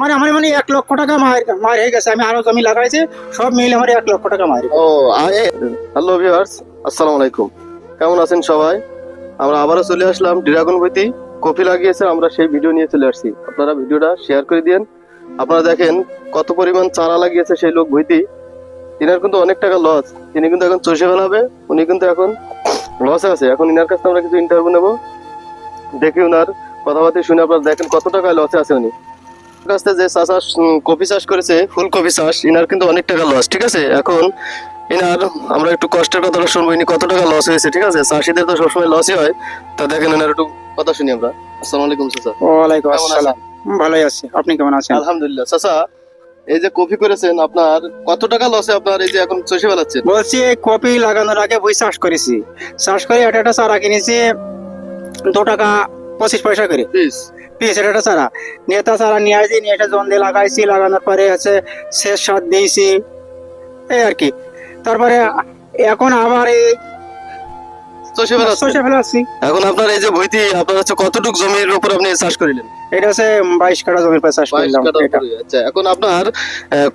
আমার 1 লক্ষ টাকা মার হয়ে গেছে। আমি আরো জমি লাগাইছি, সব মিলে আমার 1 লক্ষ টাকা মার। ও হ্যালো ভিউয়ার্স, আসসালামু আলাইকুম। কেমন আছেন সবাই? আমরা আবারও চলে আসলাম ড্রাগন বইতে কফি লাগিয়েছে, আমরা সেই ভিডিও নিয়ে চলে আসছি। আপনারা ভিডিওটা শেয়ার করে দিন। আপনারা দেখেন কত পরিমাণ চারা লাগিয়েছে সেই লোক বইতে। তিনার কিন্তু অনেক টাকা লস, তিনি কিন্তু এখন চষে ফেলাবে। উনি কিন্তু এখন লসে আছে। এখন ইনার কাছে আমরা কিছু ইন্টারভিউ নেবো, দেখি উনার কথাবার্তা শুনে আপনারা দেখেন কত টাকা লসে আছে উনি। কাছে যে চাষা কফি চাষ করেছে, ফুল কফি চাষ, ইনার কিন্তু অনেক টাকা লস। ঠিক আছে, এখন ইনার আমরা একটু কষ্টের কথাটা শুনবো, ইনি কত টাকা লস হয়েছে। ঠিক আছে, চাষিদের তো সবসময় লসই হয়। তা দেখেন এনার একটু কথা শুনি আমরা। আসসালামু আলাইকুম চাচা। ওয়ালাইকুম কেমন আসসালাম। ভালোই আছি, আপনি কেমন আছেন? আলহামদুলিল্লাহ। চাচা, এই যে কফি করেছেন, আপনার কত টাকা লসে আপনার এই যে এখন চষে ফেলাচ্ছেন? বলছি এই কপি লাগানোর আগে বই চাষ করেছি, চাষ করে একটা চারা কিনেছি 2 টাকা 25 পয়সা করে প্লিজ। পিস। একটা চারা নেতা চারা নিয়ে আসি, নিয়ে এটা জন দিয়ে লাগাইছি, লাগানোর পরে হচ্ছে শেষ সার দিয়েছি, এই আর কি। তারপরে এখন আবার এই চষে ফেলাচ্ছেন। সর্ষে ফেলাচ্ছি। এখন আপনার এই যে বইতে আপনার হচ্ছে কতটুক জমির উপর আপনি চাষ করিলেন? এটা হচ্ছে 22 কাঠা জমির পর চাষ 22 করলাম। কাঠার এটা উপরে। আচ্ছা, এখন আপনার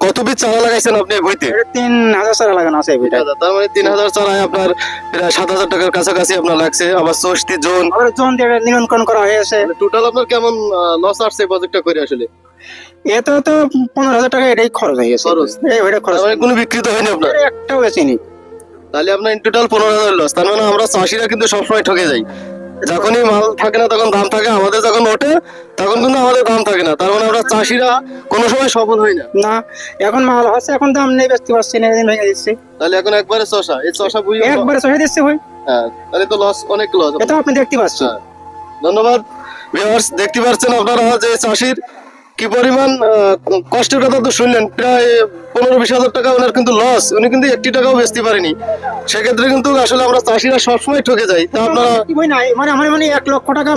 কত পিস চারা লাগাইছেন আপনি এই বইতে? এটা 3000 চারা লাগানো আছে এই বইটা। তার মানে 3000 চারায় আপনার প্রায় 7000 টাকার কাছাকাছি আপনার লাগছে। আবার 64 জন আবার জন দিয়ে এটা নিয়ন্ত্রণ করা হয়েছে। টোটাল আপনার কেমন লস আসছে প্রজেক্টটা করে আসলে? এতে তো 15,000 টাকা এটাই খরচ হয়ে গেছে। খরচ? এই ওইটা খরচ, তার মানে কোনো বিক্রিত হয়নি আপনার? এটা একটাও বেচিনি। তাহলে আপনার ইন টোটাল 15,000 লস। তার মানে আমরা চাষিরা কিন্তু সবসময় ঠকে যাই। যখনই মাল থাকে না তখন দাম থাকে, আমাদের যখন ওঠে তখন কিন্তু আমাদের দাম থাকে না। তার মানে আমরা চাষিরা কোনো সময় সফল হই না। না, এখন মাল হচ্ছে, এখন দাম নেই, বেচতে পারছি না, এদিন ভেঙে দিচ্ছি। তাহলে এখন একবারে চষা, এই চষা বুঝি। একবারে চষে দিচ্ছি ভাই, হ্যাঁ, তাহলে তো লস, অনেক লস। এটা আপনি দেখতে পাচ্ছেন। হ্যাঁ, ধন্যবাদ ভিউয়ার্স। দেখতে পাচ্ছেন আপনারা যে চাষির কি পরিমাণ কষ্টের কথা তো শুনলেন। প্রায় 15-20 হাজার টাকা ওনার কিন্তু লস, উনি কিন্তু 1 টাকাও বেচতে পারেনি। সেক্ষেত্রে কিন্তু আসলে আমরা চাষিরা সবসময় ঠকে যাই। তা আপনারা বই নাই, আমার 1 লক্ষ টাকা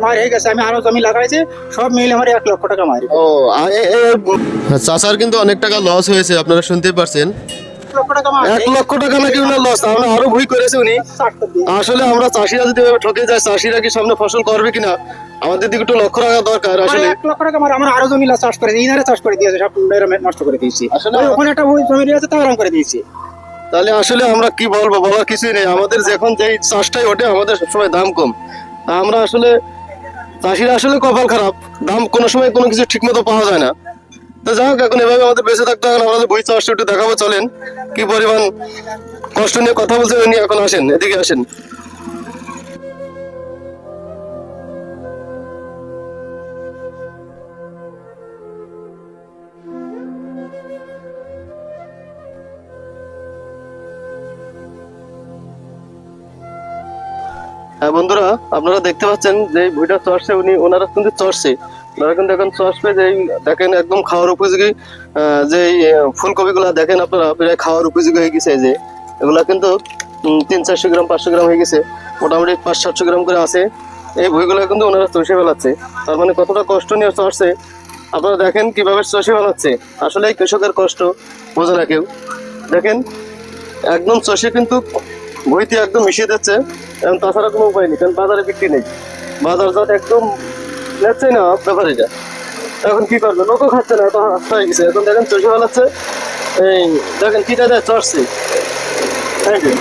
মার হয়ে গেছে। আমি আরো জমি লাগাইছি, সব মিলে আমার 1 লক্ষ টাকা মার। ও চাষার কিন্তু অনেক টাকা লস হয়েছে, আপনারা শুনতেই পারছেন। 1 লক্ষ টাকা মার, 1 লক্ষ টাকা নাকি ওনার লস, আমরা আরো ভুল করেছে উনি। আসলে আমরা চাষিরা যদি এভাবে ঠকে যায়, চাষিরা কি সামনে ফসল করবে কিনা আমাদের দিকে একটু লক্ষ্য রাখা দরকার আসলে। 1 লক্ষ টাকা মার, আমার আরো জমি চাষ করে ইনারে চাষ করে দিয়েছে, সব নষ্ট করে দিয়েছি। আসলে ওখানে একটা জমি দিয়েছে, তাও আরাম করে দিয়েছি। তাহলে আসলে আমরা কি বলবো, বলার কিছুই নেই। আমাদের যখন যেই চাষটাই ওঠে আমাদের সবসময় দাম কম। তা আমরা আসলে চাষিরা আসলে কপাল খারাপ, দাম কোনো সময় কোনো কিছু ঠিক মতো পাওয়া যায় না। তো যাই হোক, এখন এভাবে আমাদের বেঁচে থাকতে হবে। আমাদের বই চাষটা একটু দেখাবো, চলেন কি পরিমাণ কষ্ট নিয়ে কথা বলছেন উনি। এখন আসেন, এদিকে আসেন। হ্যাঁ বন্ধুরা, আপনারা দেখতে পাচ্ছেন যে ভুঁইটা চড়ছে, উনি ওনারা কিন্তু চড়ছে। ওনারা কিন্তু এখন চড়বে যে দেখেন একদম খাওয়ার উপযোগী যে ফুলকপি গুলা দেখেন আপনারা, প্রায় খাওয়ার উপযোগী হয়ে গেছে। যে এগুলা কিন্তু 300-400 গ্রাম 500 গ্রাম হয়ে গেছে, মোটামুটি 500-700 গ্রাম করে আছে। এই ভুঁইগুলা কিন্তু ওনারা চষে ফেলাচ্ছে। তার মানে কতটা কষ্ট নিয়ে চড়ছে আপনারা দেখেন, কিভাবে চষে ফেলাচ্ছে। আসলে এই কৃষকের কষ্ট বোঝে না কেউ। দেখেন একদম চষে কিন্তু বইতে একদম মিশিয়ে দিচ্ছে। এখন তাছাড়া কোনো উপায় নেই, কারণ বাজারে বিক্রি নেই, বাজারজাত একদম লেচ্ছে না ব্যাপার এটা। এখন কি করবে, লোকও খাচ্ছে না, এত রাস্তা হয়ে গেছে। এখন দেখেন চষে ফেলাচ্ছে, এই দেখেন কিটা দেয় চড়ছে। Thank you.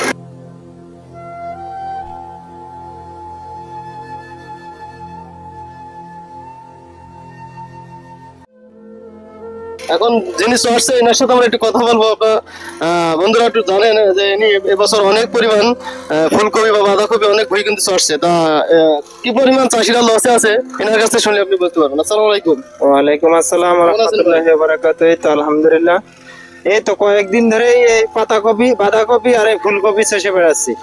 এখন যিনি চড়ছে এনার সাথে আমরা একটু কথা বলবো। আপনার বন্ধুরা একটু জানেন যে ইনি এবছর অনেক পরিমাণ ফুলকপি বা বাঁধাকপি অনেক ভুঁই কিন্তু চড়ছে। তা কি পরিমাণ চাষিরা লসে আছে এনার কাছে শুনলে আপনি বলতে পারবেন। আসসালামু আলাইকুম। ওয়ালাইকুম আসসালাম ওয়া রাহমাতুল্লাহি ওয়া বারাকাতুহু। এই তো আলহামদুলিল্লাহ, এই তো কয়েকদিন ধরে এই পাতাকপি বাঁধাকপি আর এই ফুলকপি চষে বেড়াচ্ছি।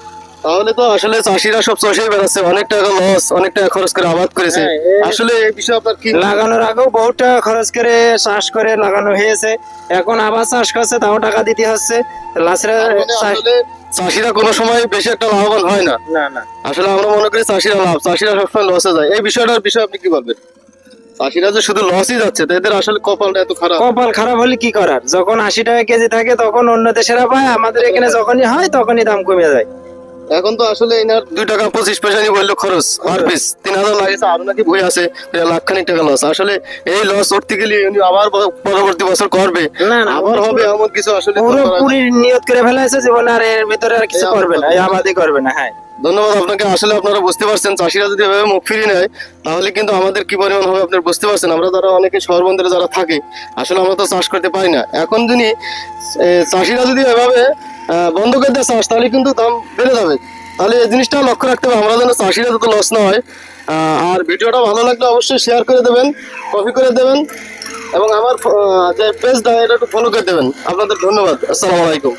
তাহলে তো আসলে চাষিরা সব চষেই বেড়াচ্ছে, অনেক টাকা লস, অনেক টাকা খরচ করে আবাদ করেছে। আসলে এই বিষয়ে আপনার কি? লাগানোর আগেও বহুত টাকা খরচ করে চাষ করে লাগানো হয়েছে, এখন আবার চাষ করছে, তাও টাকা দিতে হচ্ছে। লাস্টে আসলে চাষিরা কোনো সময় বেশি একটা লাভবান হয় না। না না, আসলে আমরা মনে করি চাষিরা লাভ, চাষিরা সবসময় লসে যায়। এই বিষয়টার বিষয়ে আপনি কি বলবেন? চাষিরা যে শুধু লসই যাচ্ছে, তো এদের আসলে কপালটা এত খারাপ। কপাল খারাপ হলে কি করার, যখন 80 টাকা কেজি থাকে তখন অন্য দেশেরা পায়, আমাদের এখানে যখনই হয় তখনই দাম কমে যায়। এখন তো আসলে এনার 2 টাকা 25 পয়সা নিয়ে বললো খরচ পার পিস 3000 লাগেছে, আরো নাকি বই আছে, প্রায় লাখখানিক টাকা লস। আসলে এই লস উঠতে গেলে উনি আবার পরবর্তী বছর করবে, না না আবার হবে এমন কিছু আসলে তো করা যায় না। পুরোপুরি নিয়ত করে ফেলেছে জীবনে আর এর ভিতরে আর কিছু এই করবে না, এই আবাদই করবে না। হ্যাঁ, ধন্যবাদ আপনাকে। আসলে আপনারা বুঝতে পারছেন চাষিরা যদি এভাবে মুখ ফিরিয়ে নেয় তাহলে কিন্তু আমাদের কি পরিমাণ হবে আপনারা বুঝতে পারছেন। আমরা যারা অনেকে শহর বন্দরে যারা থাকে আসলে আমরা তো চাষ করতে পারি না। এখন যদি চাষিরা যদি এভাবে বন্ধ করে দেয় চাষ, তাহলে কিন্তু দাম বেড়ে যাবে। তাহলে এই জিনিসটা লক্ষ্য রাখতে হবে আমরা যেন চাষিরা যাতে লস না হয়। আর ভিডিওটা ভালো লাগলে অবশ্যই শেয়ার করে দেবেন, কপি করে দেবেন, এবং আমার যে পেজটা এটা একটু ফলো করে দেবেন। আপনাদের ধন্যবাদ। আসসালামু আলাইকুম।